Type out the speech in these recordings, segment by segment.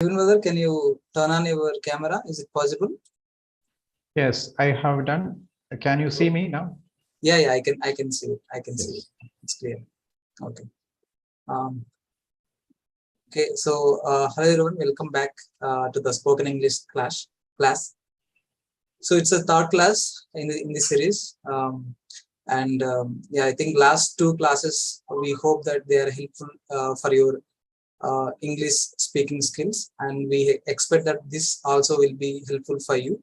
Even brother, can you turn on your camera? Is it possible? Yes, I have done. Can you see me now? Yeah, I can see it. I can see Yes. it. It's clear. Okay. Okay, so hello everyone, welcome back to the spoken English class. So it's a third class in the series. Yeah, I think last two classes we hope that they are helpful for your English speaking skills, and we expect that this also will be helpful for you.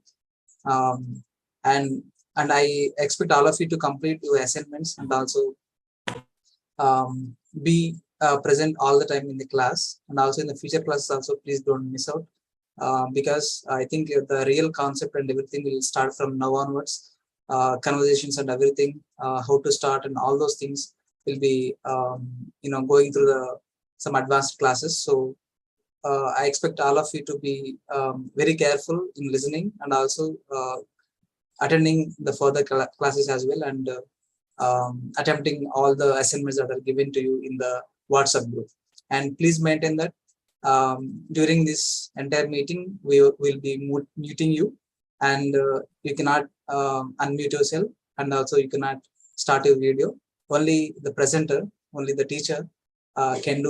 Um, and I expect all of you to complete your assignments and also be present all the time in the class, and also in the future classes also please don't miss out, because I think the real concept and everything will start from now onwards. Conversations and everything, how to start and all those things will be going through some advanced classes. So I expect all of you to be very careful in listening and also attending the further classes as well, and attempting all the assignments that are given to you in the WhatsApp group. And please maintain that during this entire meeting, we will be muting you, and you cannot unmute yourself, and also you cannot start your video. Only the presenter, only the teacher can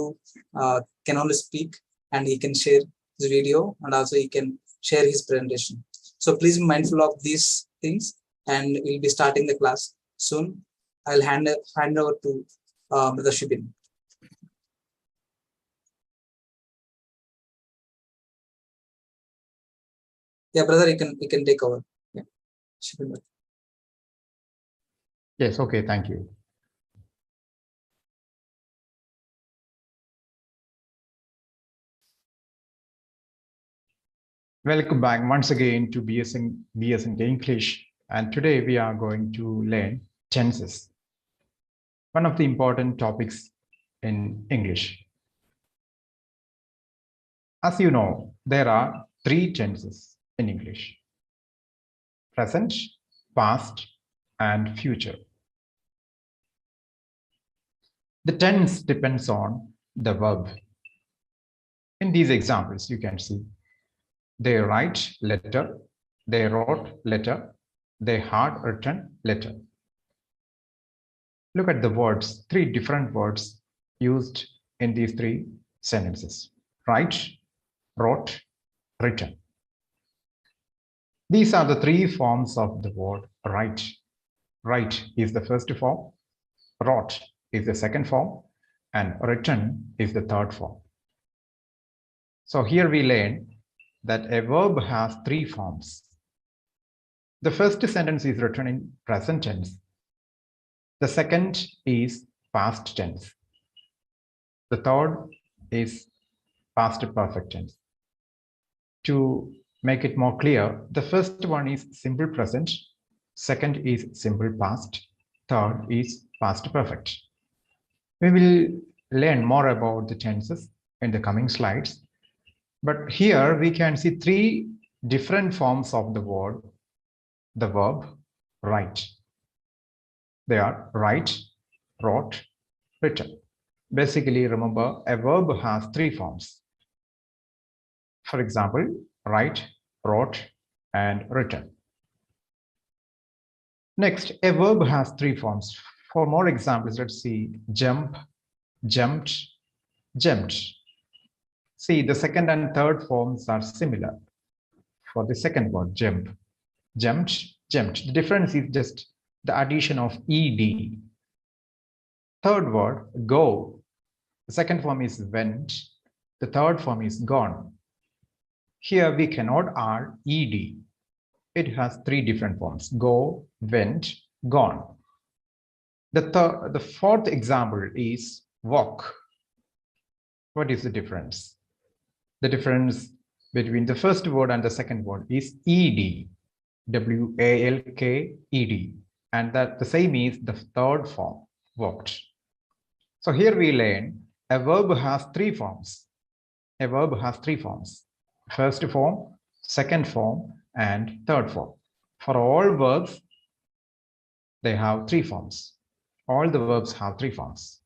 only speak, and he can share his video, and also he can share his presentation. So please be mindful of these things, and we'll be starting the class soon. I'll hand over to Mr.Shibin. Yeah, brother, you can take over. Yeah, Shibin. Yes, okay, thank you. Welcome back once again to BSN English, and today we are going to learn tenses, one of the important topics in English. As you know, there are three tenses in English: present, past, and future. The tense depends on the verb. In these examples, you can see they write letter, they wrote letter, they had written letter. Look at the words, three different words used in these three sentences: write, wrote, written. These are the three forms of the word write. Write is the first form, wrote is the second form, and written is the third form. So here we learn that a verb has three forms. The first sentence is written in present tense. The second is past tense. The third is past perfect tense. To make it more clear, the first one is simple present, second is simple past, third is past perfect. We will learn more about the tenses in the coming slides, but here we can see three different forms of the word, the verb write. They are write, wrote, written. Basically, remember, a verb has three forms. For example, write, wrote, and written. Next, a verb has three forms. For more examples, let's see jump, jumped, jumped. See, the second and third forms are similar. For the second word, jump, jumped, jumped. The difference is just the addition of ed. Third word, go. The second form is went. The third form is gone. Here we cannot add ed. It has three different forms: go, went, gone. The fourth example is walk. What is the difference? The difference between the first word and the second word is ed, walked, and that the same is the third form, walked. So here we learn a verb has three forms. A verb has three forms: first form, second form, and third form. For all verbs, they have three forms. All the verbs have three forms.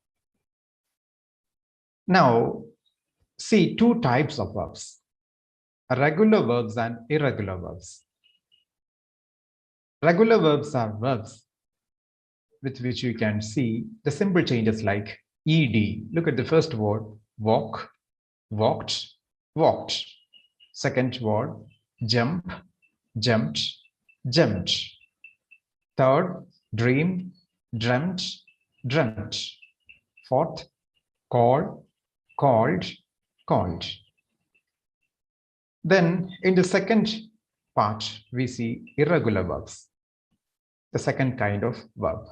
Now, see two types of verbs. regular verbs and irregular verbs. Regular verbs are verbs with which you can see the simple changes like ed. Look at the first word, walk, walked, walked. Second word, jump, jumped, jumped. Third, dream, dreamt, dreamt. Fourth, call, called, called. Then in the second part, we see irregular verbs, the second kind of verb.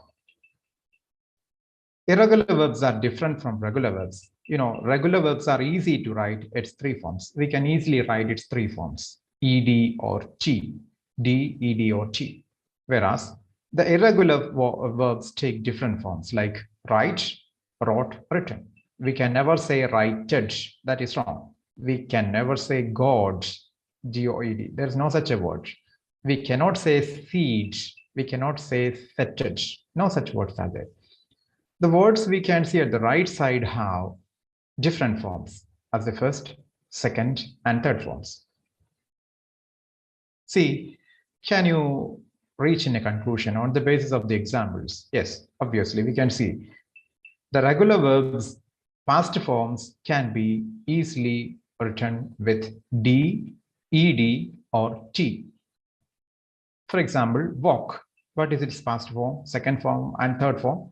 Irregular verbs are different from regular verbs. You know, regular verbs are easy to write. It's three forms. We can easily write its three forms, ed or t, d, ed or t. Whereas the irregular verbs take different forms like write, wrote, written. We can never say righted. That is wrong. We can never say God, G-O-E-D. There is no such a word. We cannot say feed. We cannot say fetted. No such words are there. The words we can see at the right side have different forms as the first, second, and third forms. See, can you reach in a conclusion on the basis of the examples? Yes, obviously, we can see the regular verbs, past forms can be easily written with D, ED, or T. For example, walk. What is its past form, second form, and third form?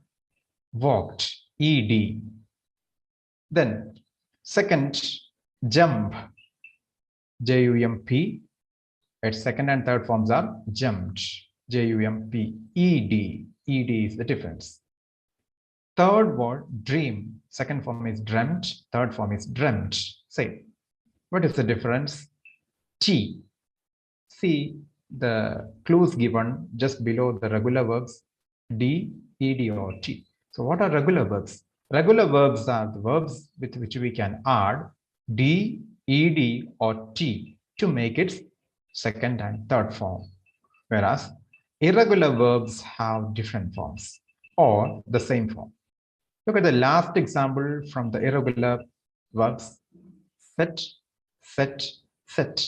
Walked, ED. Then, second, jump, J-U-M-P. Its second and third forms are jumped, J-U-M-P, E-D. E-D is the difference. Third word, dream. Second form is dreamt. Third form is dreamt. Same. What is the difference? T. See the clues given just below the regular verbs, D, ED, or T. So what are regular verbs? Regular verbs are the verbs with which we can add D, ED, or T to make its second and third form. Whereas irregular verbs have different forms or the same form. Look at the last example from the irregular verbs. Set, set, set.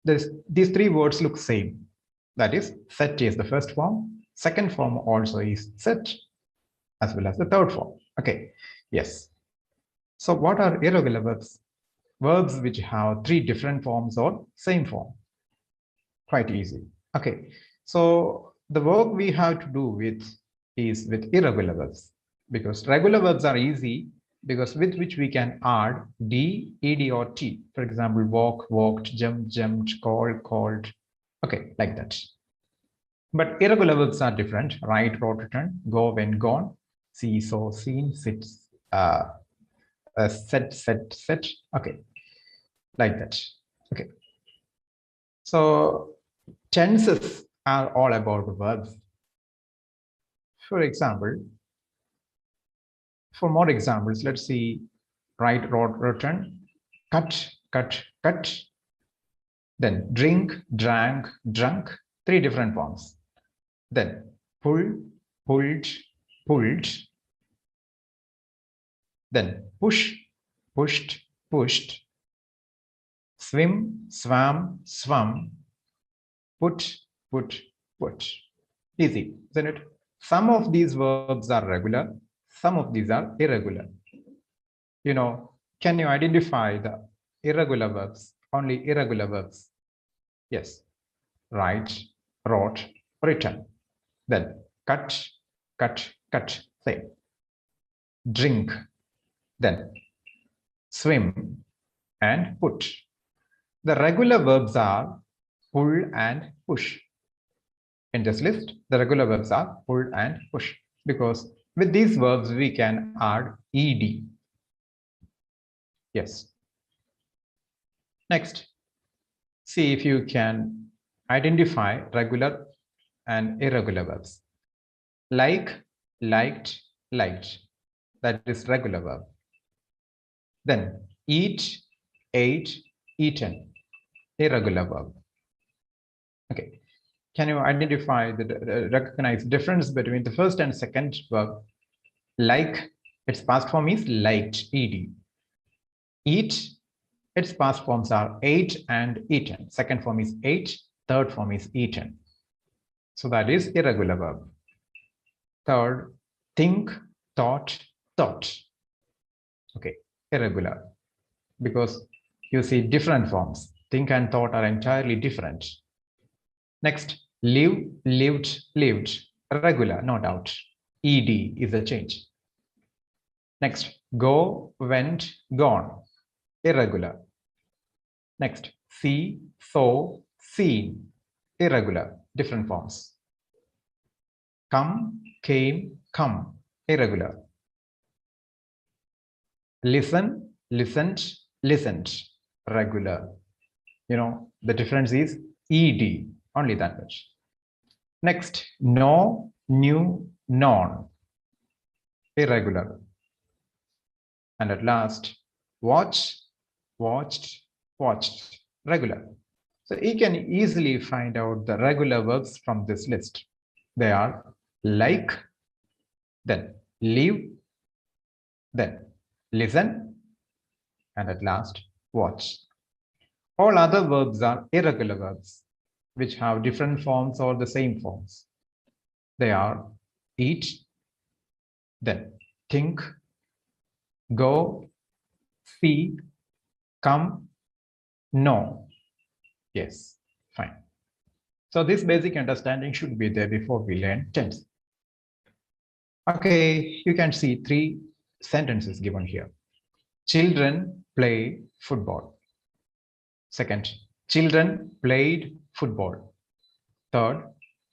These three words look same. That is, set is the first form. Second form also is set, as well as the third form. Okay, yes. So what are irregular verbs? Verbs which have three different forms or same form. Quite easy. Okay, so the work we have to do with is with irregular verbs, because regular verbs are easy because with which we can add D, ED, or T. For example, walk, walked, jump, jumped, called, called. Okay, like that. But irregular verbs are different. Write, wrote, written, go, went, gone, see, saw, seen, sit, set, set, set. Okay, like that. Okay. So tenses are all about verbs. For example, for more examples, let's see write, wrote, written, cut, cut, cut. Then drink, drank, drunk, three different forms. Then pull, pulled, pulled. Then push, pushed, pushed. Swim, swam, swum. Put, put, put. Easy, isn't it? Some of these verbs are regular. Some of these are irregular. You know, can you identify the irregular verbs? Only irregular verbs. Yes. Write, wrote, written. Then cut, cut, cut. Same. Drink. Then swim and put. The regular verbs are pull and push. In this list, the regular verbs are pull and push, because with these verbs we can add ed. Yes. Next, see if you can identify regular and irregular verbs. Like, liked, liked. That is regular verb. Then eat, ate, eaten. Irregular verb. Okay. Can you identify recognize difference between the first and second verb? Like, its past form is liked, ed. Eat, Its past forms are ate and eaten. Second form is ate, third form is eaten. So that is irregular verb. Third, think, thought, thought. Okay, irregular. Because you see different forms. Think and thought are entirely different. Next, live, lived, lived. Regular, no doubt. Ed is a change. Next, go, went, gone. Irregular. Next, see, saw, seen. Irregular, different forms. Come, came, come. Irregular. Listen, listened, listened. Regular. You know, the difference is ed, only that much. Next, know, knew, known. Irregular. And at last, watch, watched, watched. Regular. So you can easily find out the regular verbs from this list. They are like, then live, then listen, and at last, watch. All other verbs are irregular verbs, which have different forms or the same forms. They are eat, then think, go, see, come, know. Yes, fine. So this basic understanding should be there before we learn tense. Okay, you can see 3 sentences given here. Children play football. Second, children played football. Third,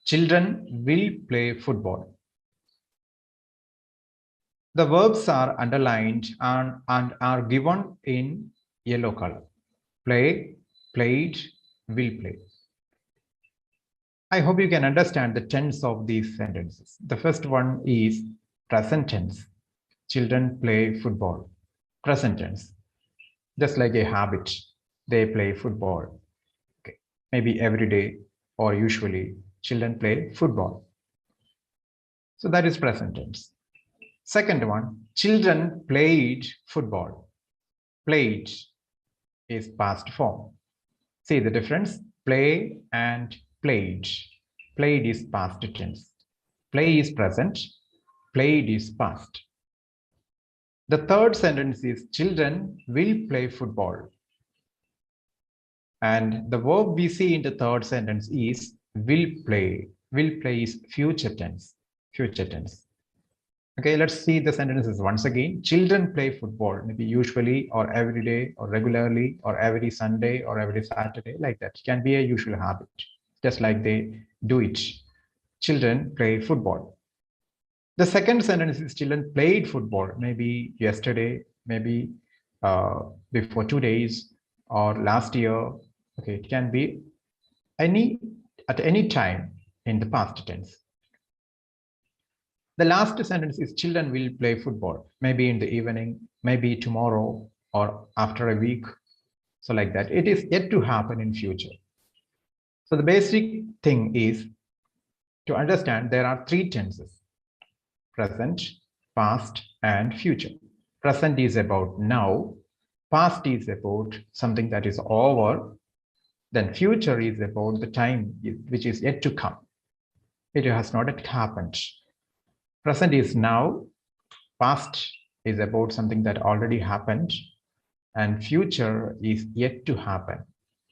children will play football. The verbs are underlined and are given in yellow color. Play, played, will play. I hope you can understand the tense of these sentences. The first one is present tense. Children play football. Present tense. Just like a habit, they play football. Okay. Maybe every day or usually children play football. So that is present tense. Second one, children played football. Played is past form. See the difference? Play and played. Played is past tense. Play is present. Played is past. The third sentence is children will play football. And the verb we see in the third sentence is will play. Will play is future tense. Future tense. Okay, let's see the sentences once again. Children play football, maybe usually or every day or regularly or every Sunday or every Saturday, like that. It can be a usual habit, just like they do it. Children play football. The second sentence is children played football, maybe yesterday, maybe before 2 days or last year. Okay, it can be at any time in the past tense. The last sentence is children will play football, maybe in the evening, maybe tomorrow or after a week. So like that, it is yet to happen in future. So the basic thing is to understand there are 3 tenses: present, past, and future. Present is about now, past is about something that is over, then future is about the time which is yet to come. It has not yet happened. Present is now, past is about something that already happened, and future is yet to happen.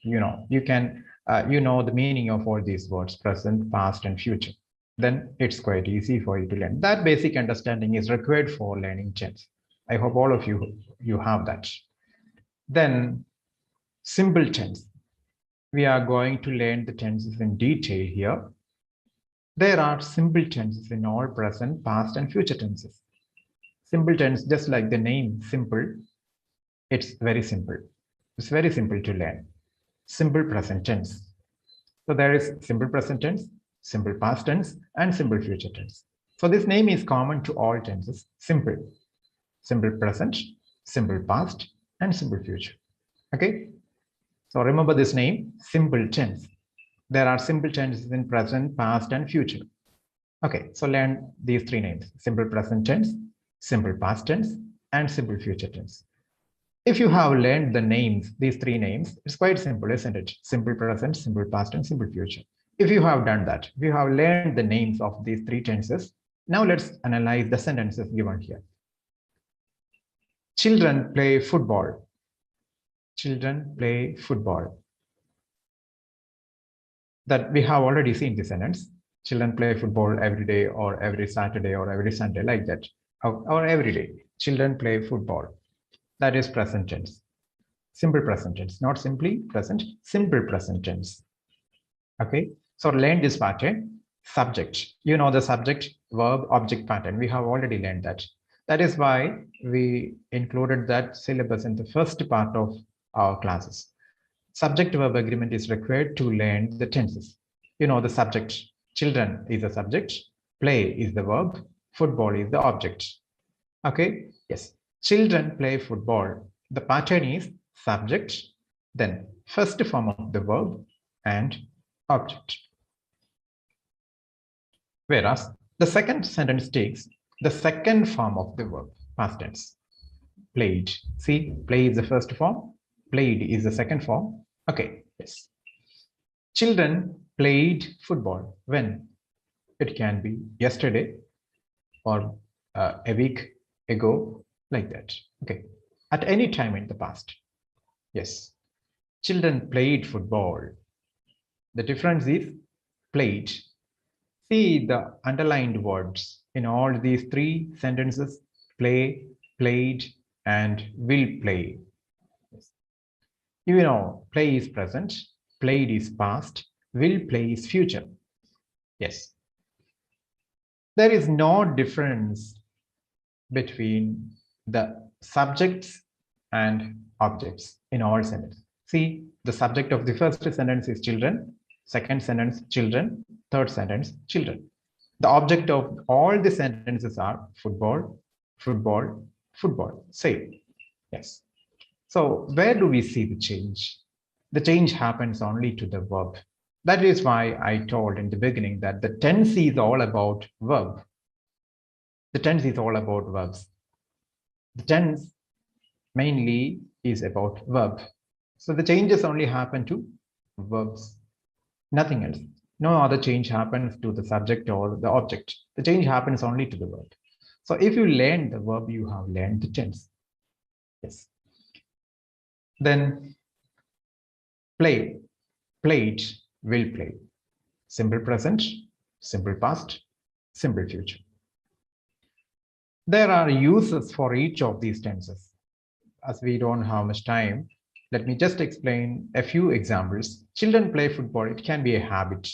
You know, you can, you know the meaning of all these words, present, past, and future. Then it's quite easy for you to learn. That basic understanding is required for learning tense. I hope all of you have that. Then simple tense. We are going to learn the tenses in detail here. There are simple tenses in all present, past, and future tenses. Simple tense, just like the name simple, it's very simple. It's very simple to learn. Simple present tense. So there is simple present tense, simple past tense, and simple future tense. So this name is common to all tenses: simple. Simple present, simple past, and simple future. Okay? So remember this name, simple tense. There are simple tenses in present, past, and future. Okay, so learn these 3 names: simple present tense, simple past tense, and simple future tense. If you have learned the names, these three names, it's quite simple, isn't it? Simple present, simple past, and simple future. If you have done that, if you have learned the names of these three tenses, now let's analyze the sentences given here. Children play football. Children play football. That we have already seen the sentence. Children play football every day or every Saturday or every Sunday, like that, or every day. Children play football. That is present tense. Simple present tense, not simply present, simple present tense. Okay, so learn this pattern. Subject, you know the subject, verb, object pattern. We have already learned that. That is why we included that syllabus in the first part of our classes. Subject verb agreement is required to learn the tenses. You know the subject, children is the subject, play is the verb, football is the object. Okay, yes, children play football. The pattern is subject, then first form of the verb and object. Whereas the second sentence takes the second form of the verb, past tense. Played. See, play is the first form, played is the second form. Okay, yes. Children played football. When? It can be yesterday or a week ago, like that. Okay, at any time in the past. Yes, children played football. The difference is played. See the underlined words in all these three sentences: play, played, and will play. You know, play is present, played is past, will play is future. Yes. There is no difference between the subjects and objects in all sentences. See, the subject of the first sentence is children, second sentence, children, third sentence, children. The object of all the sentences are football, football, football. Same. Yes. So where do we see the change? The change happens only to the verb. That is why I told in the beginning that the tense is all about verb. The tense is all about verbs. The tense mainly is about verb. So the changes only happen to verbs, nothing else. No other change happens to the subject or the object. The change happens only to the verb. So if you learn the verb, you have learned the tense. Yes. Then play, played, will play. Simple present, simple past, simple future. There are uses for each of these tenses. As we don't have much time, let me just explain a few examples. Children play football. It can be a habit.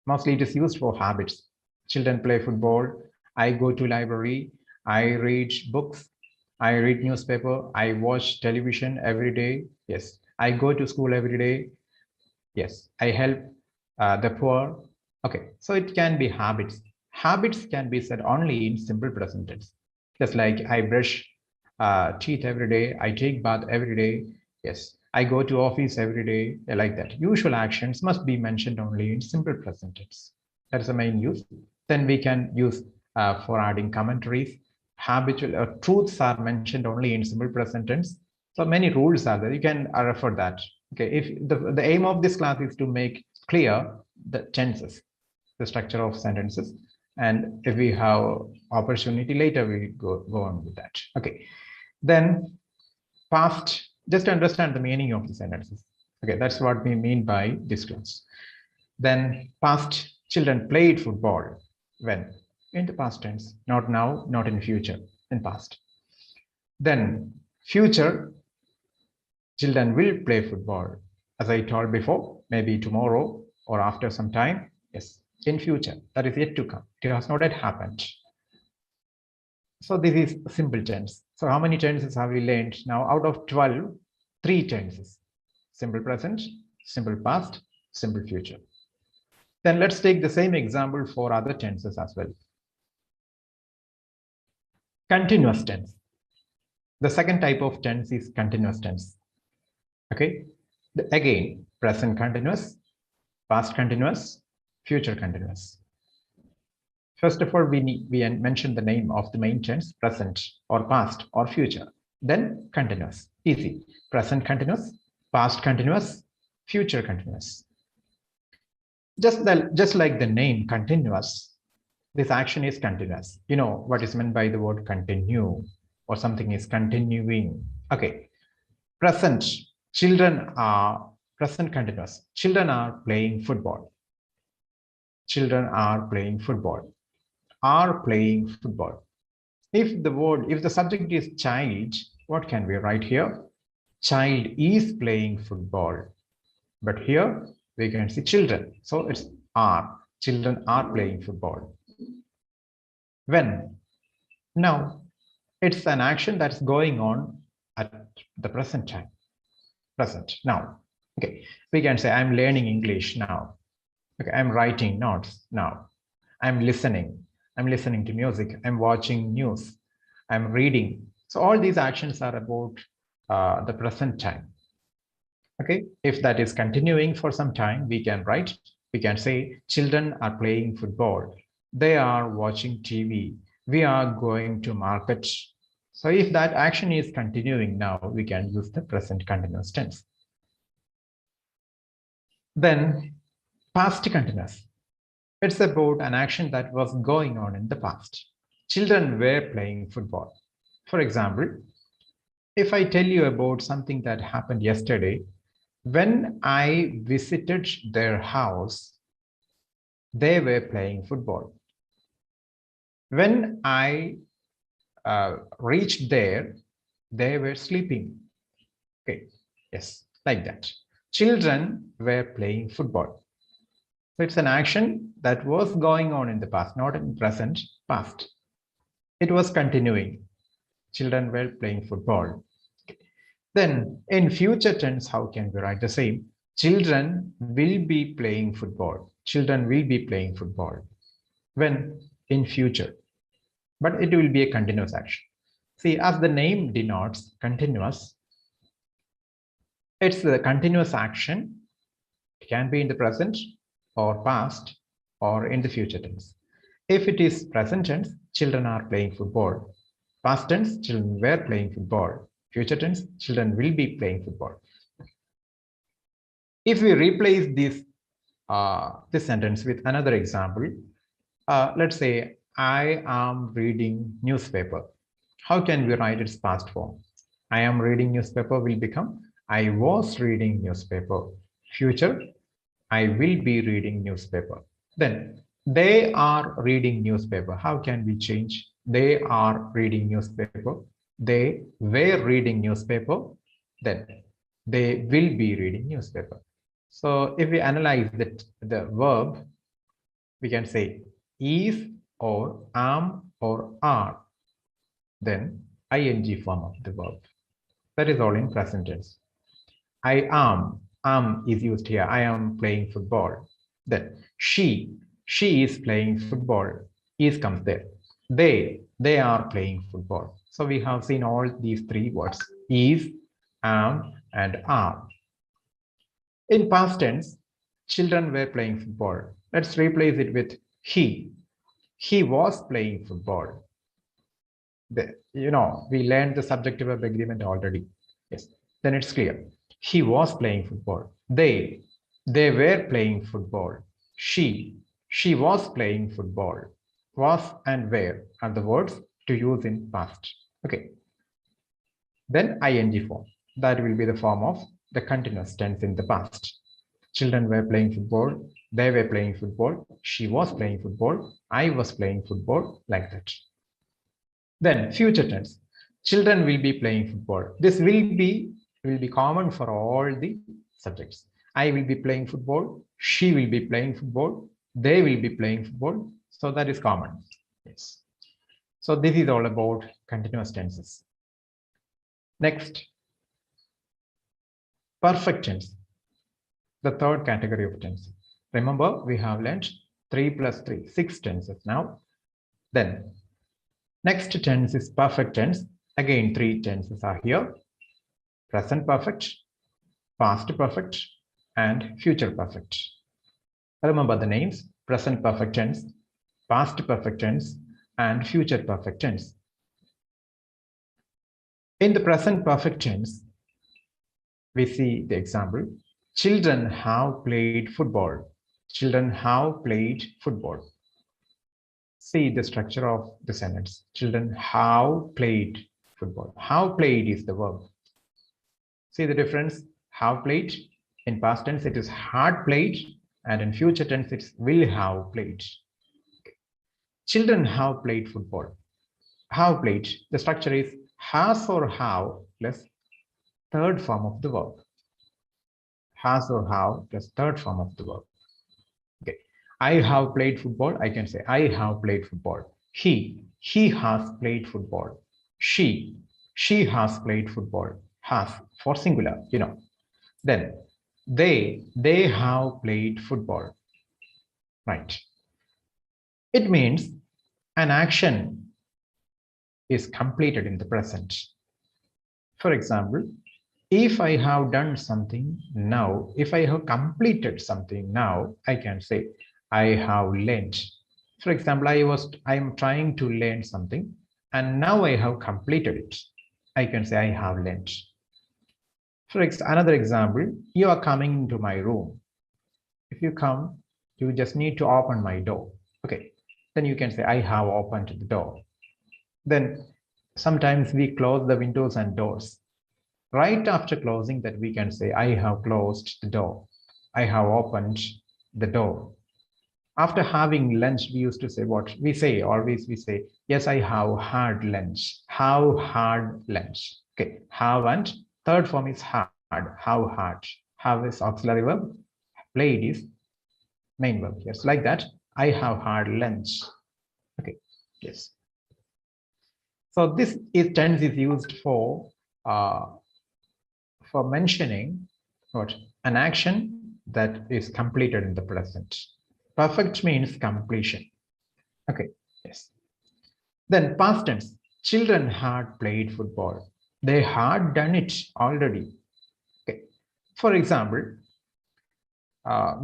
Mostly it is used for habits. Children play football. I go to library. I read books. I read newspaper. I watch television every day. Yes. I go to school every day. Yes. I help the poor. Okay. So it can be habits. Habits can be said only in simple present tense. Just like I brush teeth every day. I take bath every day. Yes. I go to office every day, like that. Usual actions must be mentioned only in simple present tense. That's the main use. Then we can use for adding commentaries. Habitual truths are mentioned only in simple present tense. So many rules are there. You can refer that. Okay. If the aim of this class is to make clear the tenses, the structure of sentences, and if we have opportunity later, we go on with that. Okay. Then past. Just to understand the meaning of the sentences. Okay, that's what we mean by this class. Then past, children played football. When? In the past tense, not now, not in future, in past. Then future, children will play football. As I told before, maybe tomorrow or after some time. Yes, in future, that is yet to come. It has not yet happened. So this is simple tense. So how many tenses have we learned? Now out of 12, 3 tenses. Simple present, simple past, simple future. Then let's take the same example for other tenses as well. Continuous tense. The second type of tense is continuous tense. Okay. Again, present continuous, past continuous, future continuous. First of all, we mention the name of the main tense, present or past or future, then continuous. Easy. Present continuous, past continuous, future continuous. Just like the name continuous, this action is continuous. You know what is meant by the word continue, or something is continuing. Okay. Present. Children are present continuous. Children are playing football. Children are playing football. Are playing football. If the subject is child, what can we write here? Child is playing football. But here we can see children. So it's are. Children are playing football. When? Now, it's an action that's going on at the present time. Present. Now. Okay. We can say I'm learning English now. Okay. I'm writing notes now. I'm listening. I'm listening to music. I'm watching news. I'm reading. So all these actions are about the present time. Okay, if that is continuing for some time, we can say children are playing football. They are watching TV. We are going to market. So if that action is continuing now, we can use the present continuous tense. Then past continuous. It's about an action that was going on in the past. Children were playing football. For example, if I tell you about something that happened yesterday, when I visited their house, they were playing football. When I reached there, they were sleeping. Okay, yes, like that. Children were playing football. So it's an action that was going on in the past, not in present, past. It was continuing. Children were playing football. Then in future tense, how can we write the same? Children will be playing football. Children will be playing football. When? In future. But it will be a continuous action. See, as the name denotes continuous, it's the continuous action. It can be in the present or past or in the future tense. If it is present tense, children are playing football. Past tense, children were playing football. Future tense, children will be playing football. If we replace this sentence with another example, let's say I am reading newspaper. How can we write its past form? I am reading newspaper will become I was reading newspaper. Future, I will be reading newspaper. Then they are reading newspaper. How can we change? They are reading newspaper. They were reading newspaper. Then they will be reading newspaper. So if we analyze the verb, we can say is or am or are. Then ing form of the verb. That is all in present tense. I am is used here. I am playing football. Then she is playing football. Is comes there. They are playing football. So we have seen all these three words: is, am, and are. In past tense, children were playing football. Let's replace it with he. He was playing football. We learned the subjective verb agreement already. Yes, then it's clear. He was playing football. They were playing football. She was playing football. Was and were are the words to use in past. Okay. Then ing form. That will be the form of the continuous tense in the past. Children were playing football. They were playing football. She was playing football. I was playing football, like that. Then future tense. Children will be playing football. This will be common for all the subjects. I will be playing football. She will be playing football. They will be playing football. So that is common. Yes. So this is all about continuous tenses. Next, perfect tense, the third category of tense. Remember, we have learned 3 plus 3, 6 tenses now. Then next tense is perfect tense. Again, 3 tenses are here: present perfect, past perfect, and future perfect. Remember the names: present perfect tense, past perfect tense, and future perfect tense. In the present perfect tense, We see the example. Children have played football. Children have played football. See the structure of the sentence. Children have played football. Have played is the verb. See the difference? Have played. In past tense, it is had played. And in future tense, it's will have played. Children have played football. Have played. The structure is has or have plus third form of the verb. Has or have plus third form of the verb. Okay. I have played football. I can say I have played football. He has played football. She has played football. Has for singular, you know. Then they have played football. Right. It means an action is completed in the present. For example, if I have done something now, if I have completed something now, I can say I have learned. For example, I am trying to learn something and now I have completed it. I can say I have learned. For another example, you are coming into my room. If you come, you just need to open my door. Okay, then you can say I have opened the door. Then sometimes we close the windows and doors. Right after closing that, we can say I have closed the door. I have opened the door. After having lunch, we used to say what? We say, always we say, yes, I have had lunch. Have had lunch. Okay, have and third form is had. Have had. Have is auxiliary verb. Played is main verb. Yes, like that. I have had lunch. Okay, yes. So this tense is used for mentioning what? An action that is completed in the present. Perfect means completion. Okay, yes. Then past tense. Children had played football. They had done it already. Okay. For example,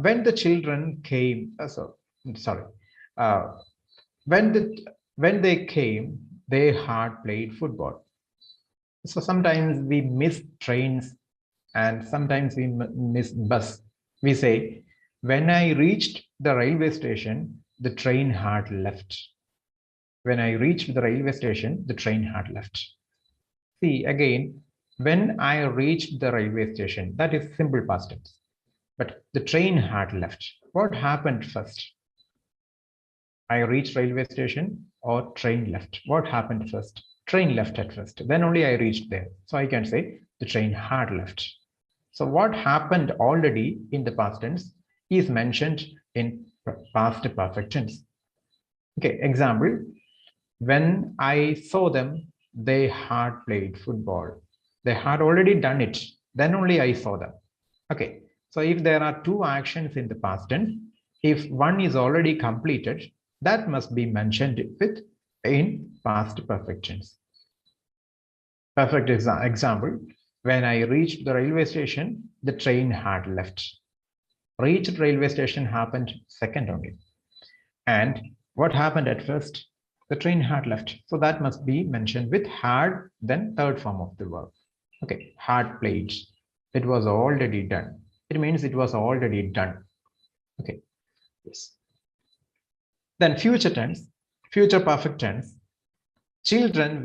when the children came, when they came, they had played football. So sometimes we miss trains and sometimes we miss bus. We say, when I reached the railway station, the train had left. When I reached the railway station, the train had left. See, again, when I reached the railway station, that is simple past tense. But the train had left. What happened first? I reached railway station or train left? What happened first? Train left at first. Then only I reached there. So I can say the train had left. So what happened already in the past tense is mentioned in past perfect tense. Okay, example, when I saw them, they had played football. They had already done it. Then only I saw them. Okay, so if there are two actions in the past tense, if one is already completed, that must be mentioned with in past perfect tense. Perfect example, when I reached the railway station, the train had left. Reached railway station happened second only. And what happened at first? The train had left. So that must be mentioned with had, then third form of the verb. Okay, had played. It was already done. It means it was already done. Okay, yes. Then future tense, future perfect tense. Children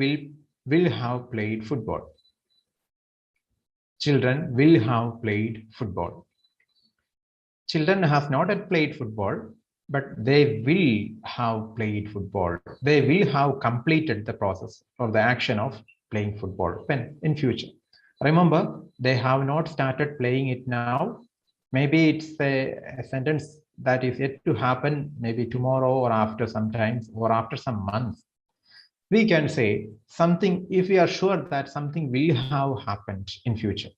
will have played football. Children will have played football. Children have not yet played football, but they will have played football. They will have completed the process or the action of playing football when in future. Remember, they have not started playing it now. Maybe it's a sentence that is yet to happen, maybe tomorrow or after some time or after some months. We can say something if we are sure that something will have happened in future.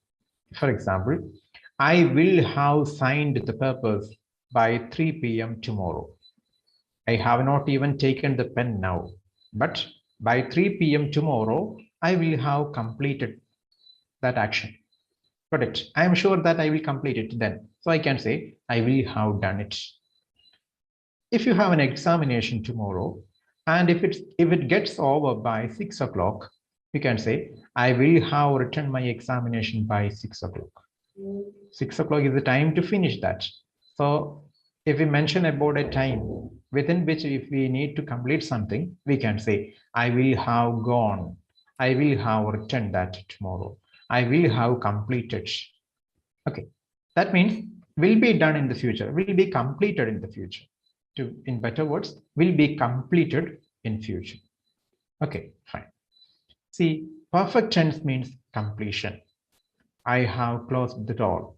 For example, I will have signed the papers by 3 p.m. tomorrow. I have not even taken the pen now, but by 3 p.m. tomorrow, I will have completed that action. Got it? I am sure that I will complete it then. So I can say, I will have done it. If you have an examination tomorrow, and if it gets over by 6 o'clock, We can say, I will have written my examination by 6 o'clock. 6 o'clock is the time to finish that. So if we mention about a time within which if we need to complete something, we can say, I will have gone. I will have written that tomorrow. I will have completed. Okay, that means will be done in the future, will be completed in the future. In better words, will be completed in future. Okay, fine. See, perfect tense means completion. I have closed the door.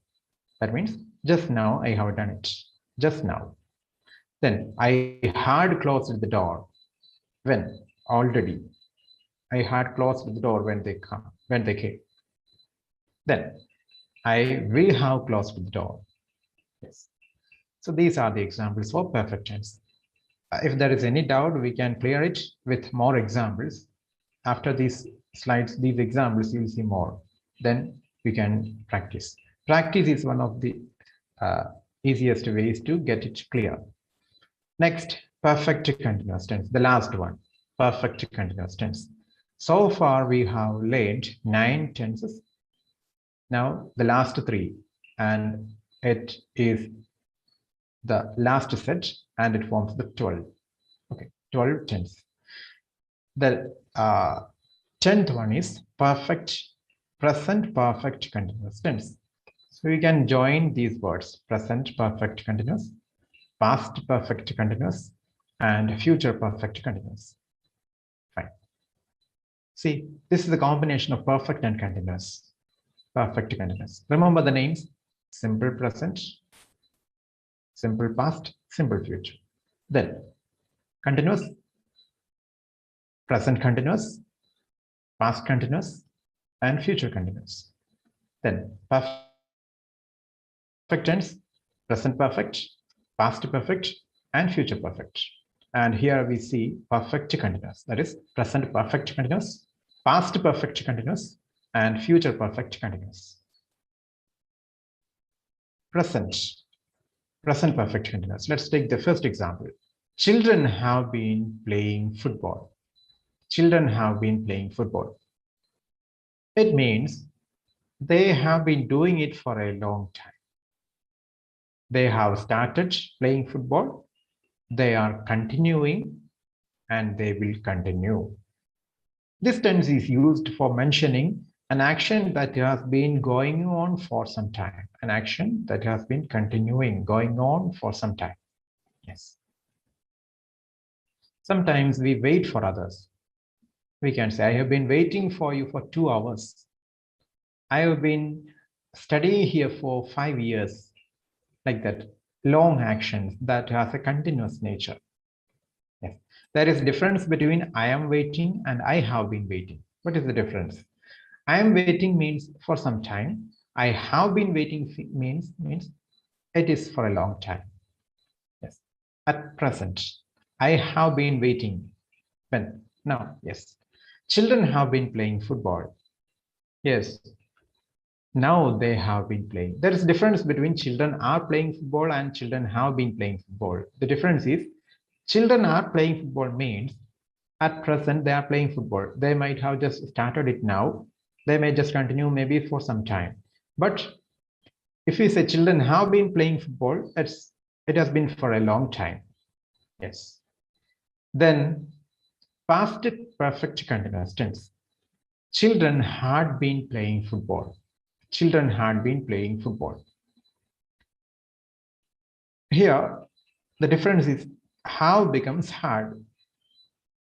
That means just now I have done it. Just now. Then I had closed the door. When? Already. I had closed the door when they came. Then I will have closed the door. Yes. So these are the examples for perfect tense. If there is any doubt, we can clear it with more examples. After these slides, these examples, you will see more. Then we can practice. Practice is one of the easiest ways to get it clear. Next, perfect continuous tense, the last one, perfect continuous tense. So far, we have learned 9 tenses. Now, the last 3, and it is the last set, and it forms the 12. Okay, 12 tense. The 10th one is present perfect continuous tense. So we can join these words, present perfect continuous, past perfect continuous, and future perfect continuous. Fine. See, this is the combination of perfect and continuous. Perfect continuous. Remember the names: simple present, simple past, simple future. Then continuous, present continuous, past continuous, and future continuous. Then perfect tense, present perfect, past perfect, and future perfect. And here we see perfect continuous, that is present perfect continuous, past perfect continuous, and future perfect continuous. Present perfect continuous. Let's take the first example. Children have been playing football. Children have been playing football. It means they have been doing it for a long time. They have started playing football. They are continuing, and they will continue. This tense is used for mentioning an action that has been going on for some time, an action that has been continuing, going on for some time. Yes. Sometimes we wait for others. We can say, I have been waiting for you for 2 hours. I have been studying here for 5 years. Like that, long actions that has a continuous nature. Yes. There is a difference between I am waiting and I have been waiting. What is the difference? I am waiting means for some time. I have been waiting means it is for a long time. Yes. At present, I have been waiting. When? Now, yes. Children have been playing football. Yes. Now they have been playing. There is a difference between children are playing football and children have been playing football. The difference is children are playing football means at present they are playing football. They might have just started it now. They may just continue maybe for some time. But if we say children have been playing football, it has been for a long time. Yes. Then past perfect continuous tense. Children had been playing football. Children had been playing football. Here, the difference is have becomes had.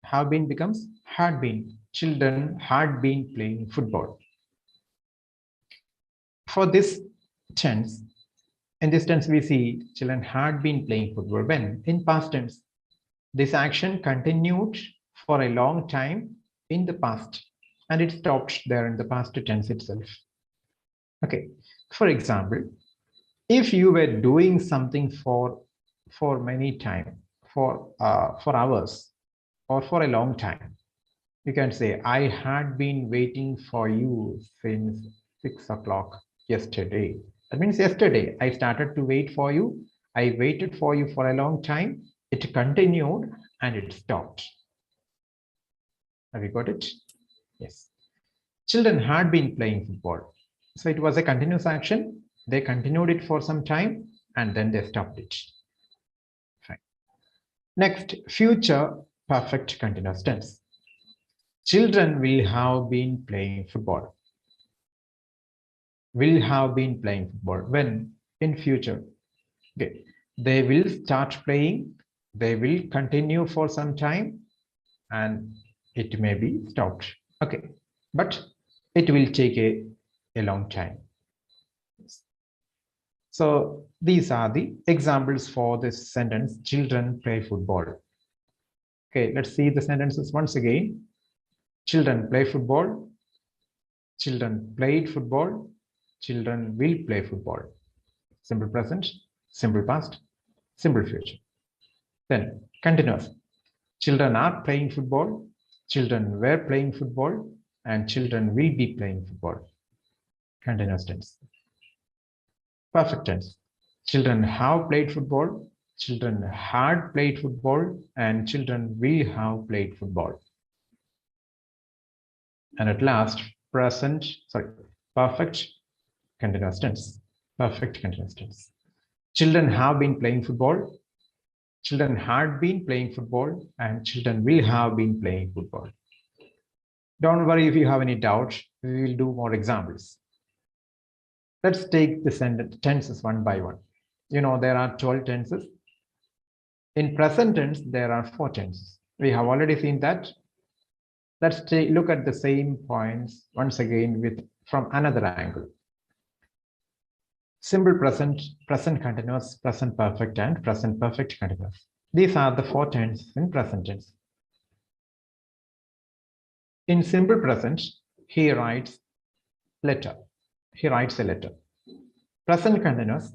Have been becomes had been. Children had been playing football. For this tense, in this tense, we see children had been playing football. When in past tense, this action continued for a long time in the past, and it stopped there in the past tense itself. Okay, for example, if you were doing something for many time, for hours, or for a long time, you can say, I had been waiting for you since 6 o'clock yesterday. That means yesterday I started to wait for you. I waited for you for a long time. It continued and it stopped. Have you got it? Yes. Children had been playing football. So it was a continuous action. They continued it for some time and then they stopped it. Fine. Next, future perfect continuous tense. Children will have been playing football. Will have been playing football. When? In future. Okay. They will start playing. They will continue for some time and it may be stopped. Okay. But it will take a long time. So these are the examples for this sentence, children play football. Okay, let's see the sentences once again. Children play football. Children played football. Children will play football. Simple present, simple past, simple future. Then continuous. Children are playing football. Children were playing football. And children will be playing football. Continuous tense. Perfect tense. Children have played football. Children had played football. And children will have played football. And at last, perfect continuous tense. Perfect continuous tense. Children have been playing football. Children had been playing football. And children will have been playing football. Don't worry if you have any doubts. We will do more examples. Let's take the tenses one by one. You know, there are 12 tenses. In present tense, there are 4 tenses. We have already seen that. Let's look at the same points once again from another angle. Simple present, present continuous, present perfect, and present perfect continuous. These are the 4 tenses in present tense. In simple present, he writes letter. He writes a letter. Present continuous,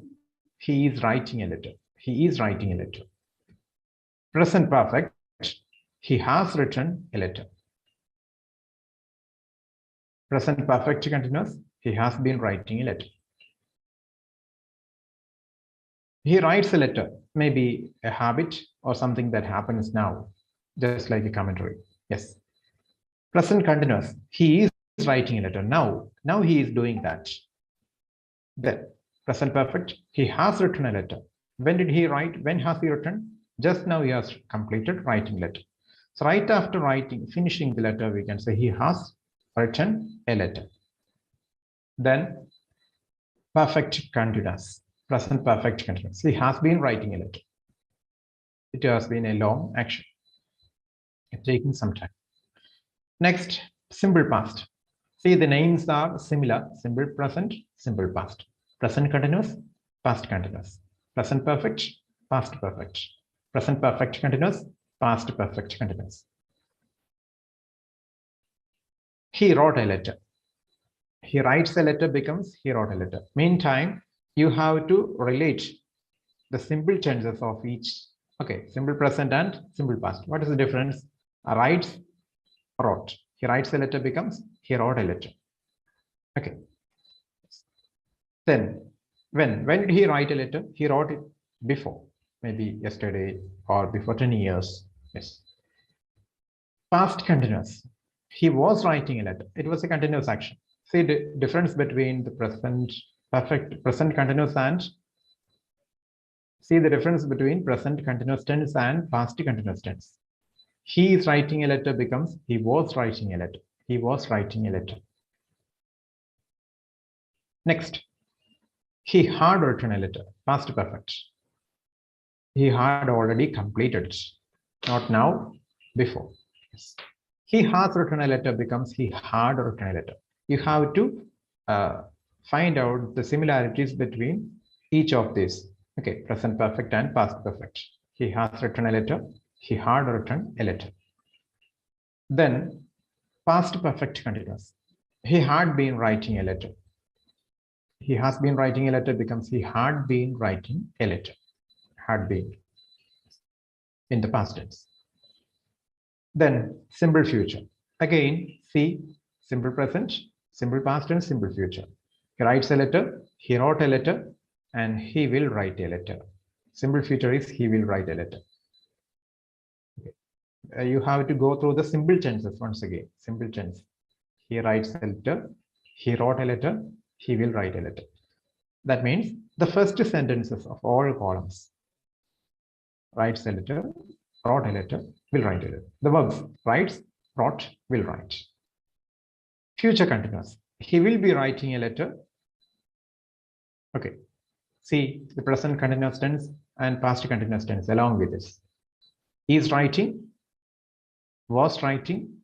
he is writing a letter. He is writing a letter. Present perfect, he has written a letter. Present perfect continuous, he has been writing a letter. He writes a letter, maybe a habit or something that happens now, just like a commentary. Yes. Present continuous, he is writing a letter now. Now he is doing that. Then present perfect, he has written a letter. When did he write? When has he written? Just now he has completed writing letter. So right after finishing the letter, we can say he has written a letter. Then perfect continuous, present perfect continuous. He has been writing a letter. It has been a long action. It's taking some time. Next, simple past. See, the names are similar. Simple present, simple past. Present continuous, past continuous. Present perfect, past perfect. Present perfect continuous, past perfect continuous. He wrote a letter. He writes a letter becomes he wrote a letter. Meantime, you have to relate the simple tenses of each. Okay, simple present and simple past. What is the difference? Writes, wrote. He writes a letter becomes he wrote a letter. Okay. Then when did he write a letter? He wrote it before, maybe yesterday or before 10 years. Yes. Past continuous. He was writing a letter. It was a continuous action. See the difference between the present perfect, present continuous and see the difference between present continuous tense and past continuous tense. He is writing a letter becomes he was writing a letter. He was writing a letter. Next, he had written a letter, past perfect. He had already completed it. Not now, before. Yes. He has written a letter becomes he had written a letter. You have to find out the similarities between each of these. Okay, present perfect and past perfect. He has written a letter. He had written a letter. Then past perfect continuous. He had been writing a letter. He has been writing a letter becomes he had been writing a letter. Had been in the past tense. Then simple future. Again, see simple present, simple past and simple future. He writes a letter, he wrote a letter, and he will write a letter. Simple future is he will write a letter. Okay. You have to go through the simple tenses once again. Simple tense. He writes a letter. He wrote a letter. He will write a letter. That means the first sentences of all columns. Writes a letter, wrote a letter, will write a letter. The verbs writes, wrote, will write. Future continuous. He will be writing a letter. Okay. See the present continuous tense and past continuous tense along with this. Is writing, was writing,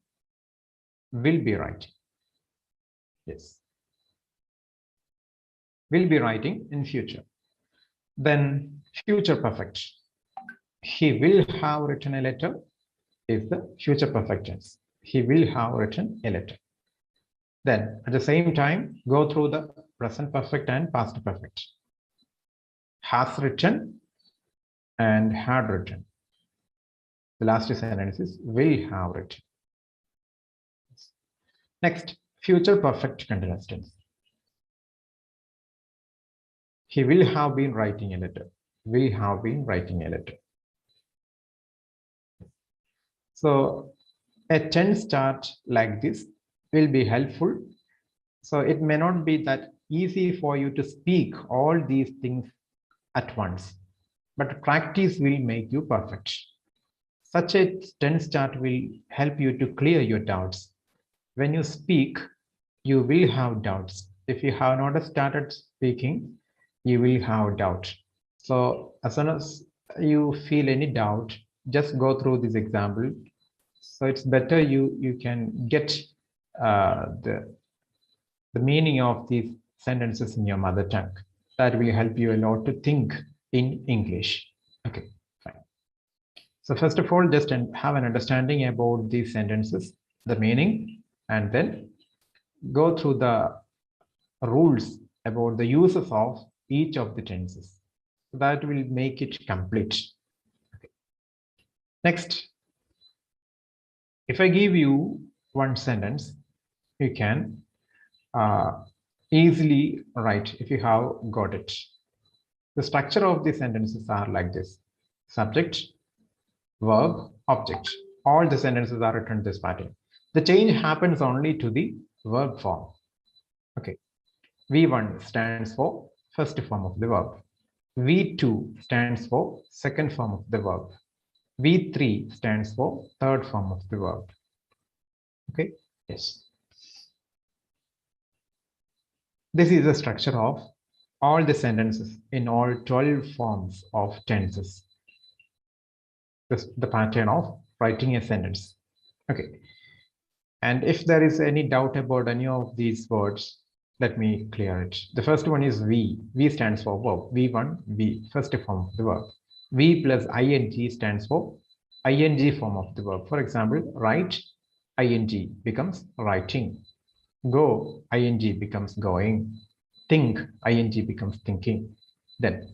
will be writing. Yes. Will be writing in future. Then future perfect. He will have written a letter is the future perfect tense. He will have written a letter. Then at the same time, go through the present perfect and past perfect. Has written and had written. The last sentence is will have written. Next, future perfect continuous tense. He will have been writing a letter. Will have been writing a letter. So a tense chart like this will be helpful. So it may not be that easy for you to speak all these things at once, but practice will make you perfect. Such a tense chart will help you to clear your doubts. When you speak, you will have doubts. If you have not started speaking, you will have doubt. So as soon as you feel any doubt, just go through this example. So it's better you can get the meaning of these sentences in your mother tongue. That will help you a lot to think in English. Okay, fine. So first of all, just have an understanding about these sentences, the meaning, and then go through the rules about the uses of each of the tenses. That will make it complete. Okay. Next, if I give you one sentence, you can easily write if you have got it. The structure of the sentences are like this: subject, verb, object. All the sentences are written this pattern. The change happens only to the verb form. Okay. V1 stands for first form of the verb. V2 stands for second form of the verb. V3 stands for third form of the verb. Okay. Yes. This is the structure of all the sentences in all 12 forms of tenses. This is the pattern of writing a sentence. Okay. And if there is any doubt about any of these words, let me clear it. The first one is V. V stands for verb. V1, V, first form of the verb. V plus ing stands for ing form of the verb. For example, write, ing becomes writing. Go, ing becomes going. Think, ing becomes thinking. Then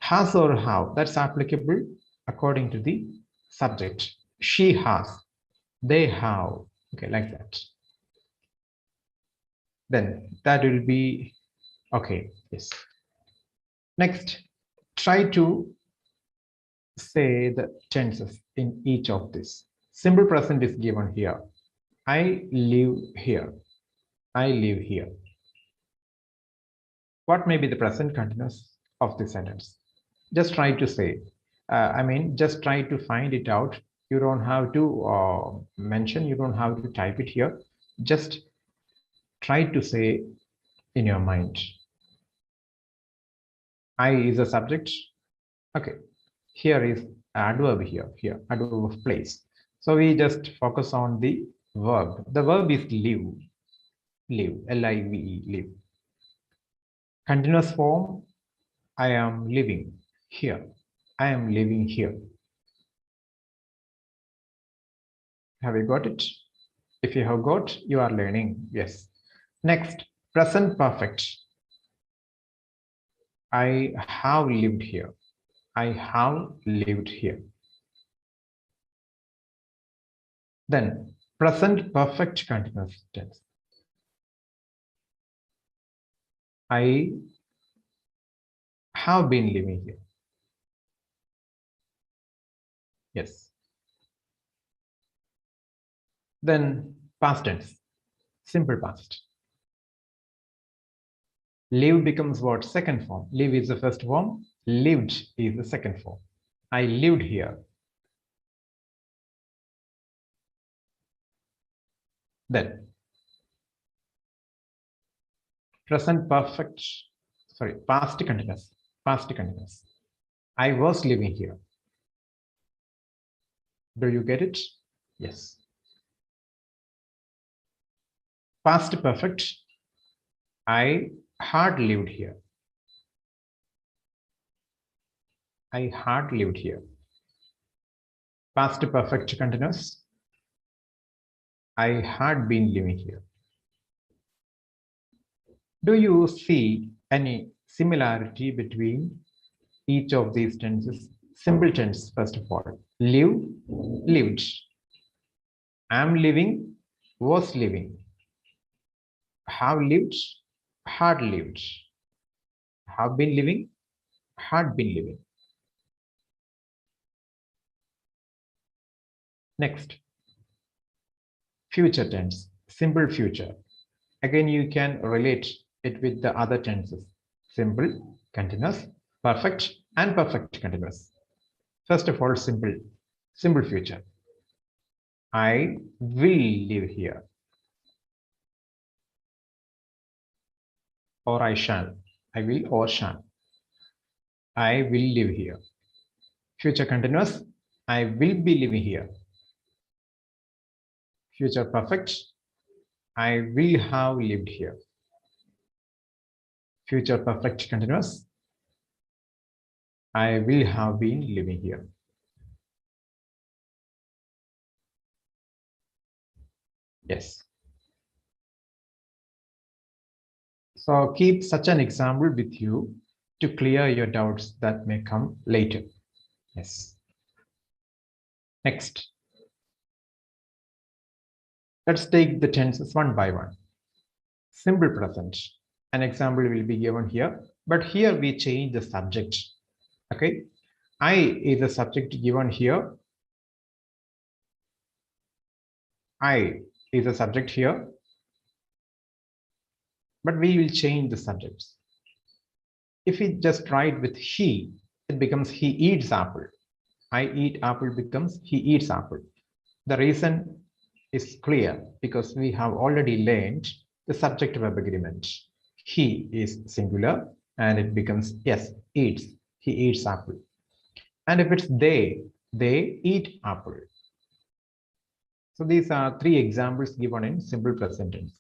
has or have, that's applicable according to the subject. She has, they have, okay, like that. Then that will be okay. Yes. Next, try to say the tenses in each of this. Simple present is given here. I live here. I live here. What may be the present continuous of the sentence? Just try to say. Just try to find it out. You don't have to mention. You don't have to type it here. Just try to say in your mind. I is a subject. Okay. Here is adverb here, adverb of place. So we just focus on the verb. The verb is live, L-I-V-E, live. Continuous form, I am living here. I am living here. Have you got it? If you have got, you are learning. Yes. Next, present perfect. I have lived here. I have lived here. Then present perfect continuous tense. I have been living here. Yes. Then past tense. Simple past. Live becomes what? Second form. Live is the first form. Lived is the second form. I lived here. Then present perfect, sorry, past continuous. Past continuous. I was living here. Do you get it? Yes. Past perfect. I had lived here. I had lived here. Past perfect continuous. I had been living here. Do you see any similarity between each of these tenses? Simple tense, first of all. Live, lived. Am living, was living. Have lived, had lived. Have been living, had been living. Next, future tense, simple future. Again, you can relate it with the other tenses. Simple, continuous, perfect, and perfect continuous. First of all, simple future. I will live here. Or I shall. I will or shall. I will live here. Future continuous. I will be living here. Future perfect. I will have lived here. Future perfect continuous. I will have been living here. Yes. So keep such an example with you to clear your doubts that may come later. Yes. Next. Let's take the tenses one by one. Simple present. An example will be given here, but here we change the subject. Okay. I is the subject given here. I is the subject here, but we will change the subjects. If we just write with he, it becomes he eats apple. I eat apple becomes he eats apple. The reason is clear because we have already learned the subject verb agreement. He is singular and it becomes yes, eats. He eats apple. And if it's they eat apple. So these are three examples given in simple present tense.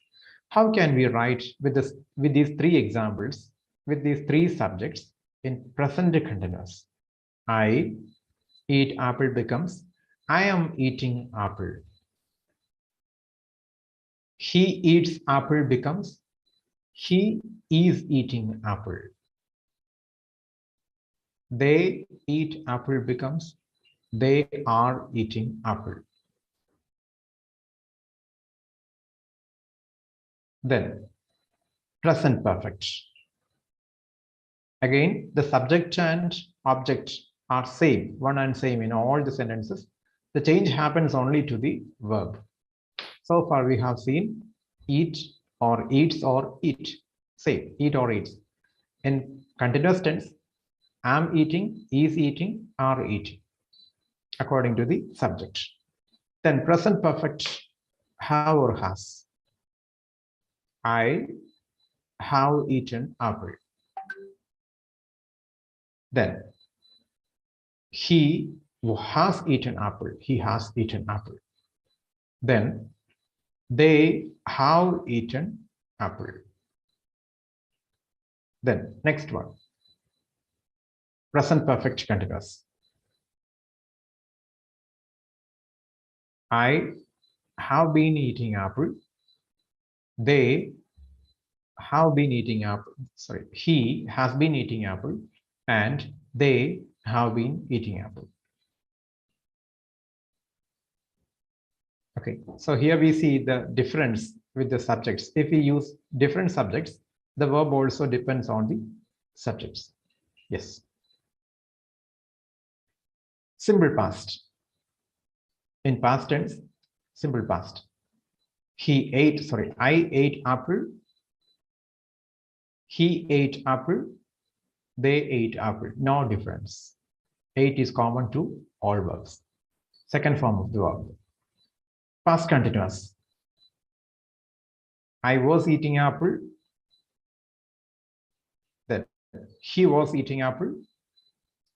How can we write with these three examples, with these three subjects in present continuous? I eat apple becomes I am eating apple. He eats apple becomes he is eating apple. They eat apple becomes they are eating apple. Then present perfect. Again, the subject and object are same, one and same in all the sentences. The change happens only to the verb. So far we have seen eat or eats or eat. Same, eat or eats. In continuous tense, am eating, is eating, are eating, according to the subject. Then present perfect, have or has. I have eaten apple. Then he has eaten apple. He has eaten apple. Then they have eaten apple. Then next one. Present perfect continuous. I have been eating apple. They have been eating apple. Sorry, he has been eating apple and they have been eating apple. Okay, so here we see the difference with the subjects. If we use different subjects, the verb also depends on the subjects. Yes. Simple past. In past tense, simple past. I ate apple. He ate apple. They ate apple. No difference. Ate is common to all verbs. Second form of the verb. Past continuous. I was eating apple. Then he was eating apple.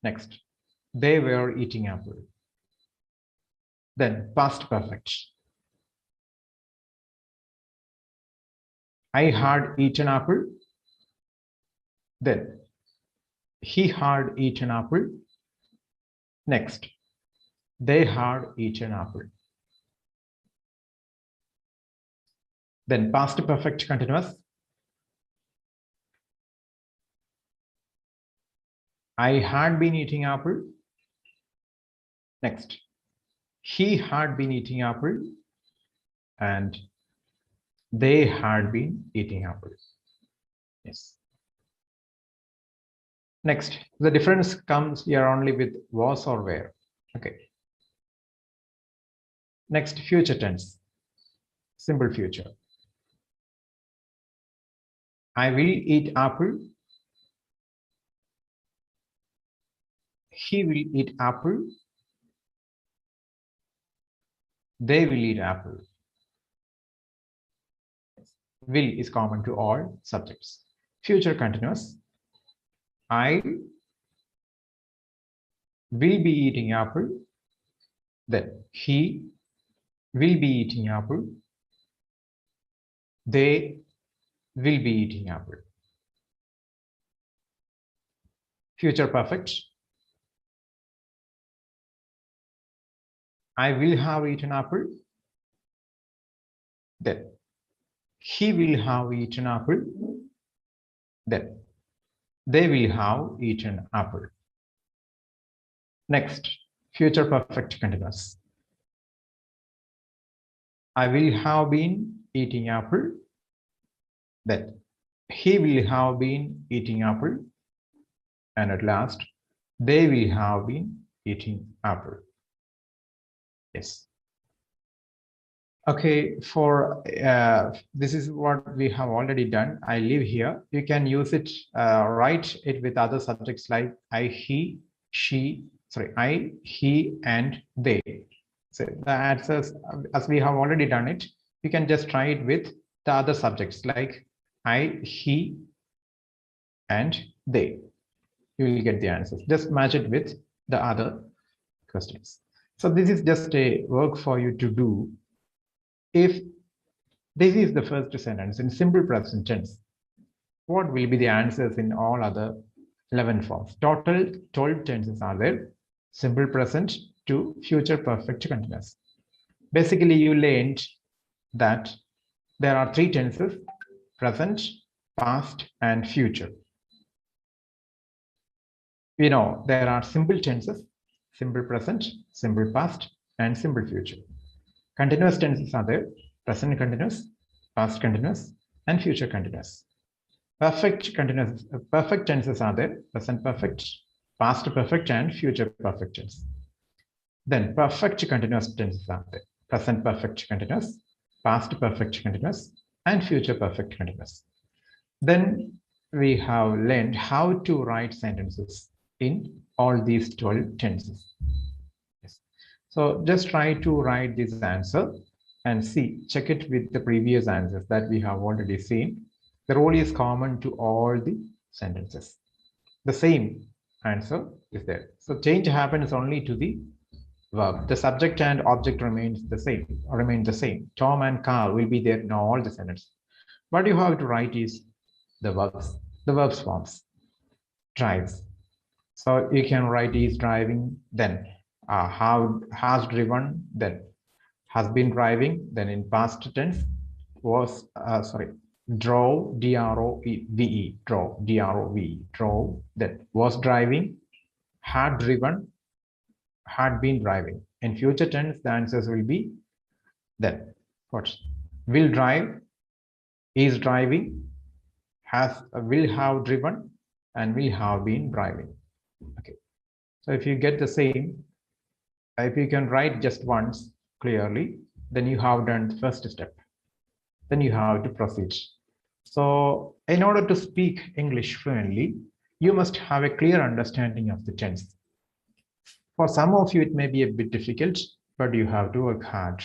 Next, they were eating apple. Then past perfect. I had eaten apple. Then he had eaten apple. Next, they had eaten apple. Then past perfect continuous. I had been eating apple. Next, he had been eating apple. And they had been eating apple. Yes. Next, the difference comes here only with was or were. Okay. Next, future tense. Simple future. I will eat apple. He will eat apple. They will eat apple. Will is common to all subjects. Future continuous. I will be eating apple. Then he will be eating apple. They will be eating apple. Future perfect. I will have eaten apple. Then he will have eaten apple. Then they will have eaten apple. Next, future perfect continuous. I will have been eating apple. Then he will have been eating apple. And at last, they will have been eating apple. Yes. Okay, for this is what we have already done. I leave here. You can use it, write it with other subjects like I, he, she, I, he, and they. So the answers, as we have already done it, you can just try it with the other subjects like I, he, and they. You will get the answers. Just match it with the other questions. So this is just a work for you to do. If this is the first sentence in simple present tense, what will be the answers in all other 11 forms? Total 12 tenses are there. Simple present to future perfect continuous. Basically, you learned that there are 3 tenses: present, past, and future. We know there are simple tenses: simple present, simple past, and simple future. Continuous tenses are there: present continuous, past continuous, and future continuous. Perfect tenses are there: present perfect, past perfect, and future perfect tense. Then perfect continuous tenses are there: present perfect continuous, past perfect continuous, and future perfect continuous. Then we have learned how to write sentences in all these 12 tenses. Yes. So just try to write this answer and see, check it with the previous answers that we have already seen. The rule is common to all the sentences. The same answer is there. So change happens only to the verb. The subject and object remain the same. Tom and Carl will be there in all the sentences. What you have to write is the verbs forms. Drives. So you can write is driving, then has driven, then has been driving, then in past tense was drove, D-R-O-V-E, drove, D-R-O-V-E, drove, then was driving, had driven, had been driving. In future tense, the answers will be then what? Will drive, is driving, will have driven, and will have been driving. Okay. So if you get the same, if you can write just once clearly, then you have done the first step. then you have to proceed. So in order to speak English fluently, you must have a clear understanding of the tense. For some of you, it may be a bit difficult, but you have to work hard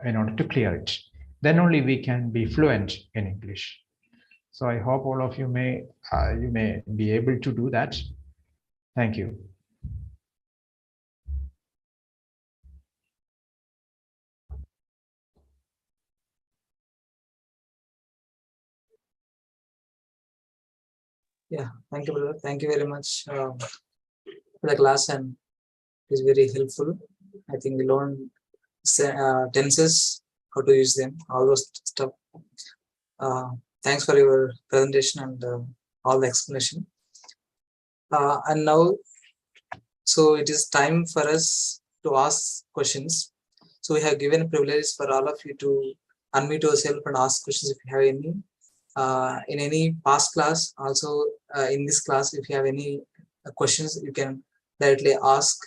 in order to clear it. Then only we can be fluent in English. So I hope all of you may be able to do that. Thank you. Yeah, thank you, brother. Thank you very much for the class, and it's very helpful. I think we learned tenses, how to use them, all those stuff. Thanks for your presentation and all the explanation. And now, so it is time for us to ask questions. So we have given privileges for all of you to unmute yourself and ask questions if you have any. In any past class, also in this class, if you have any questions, you can directly ask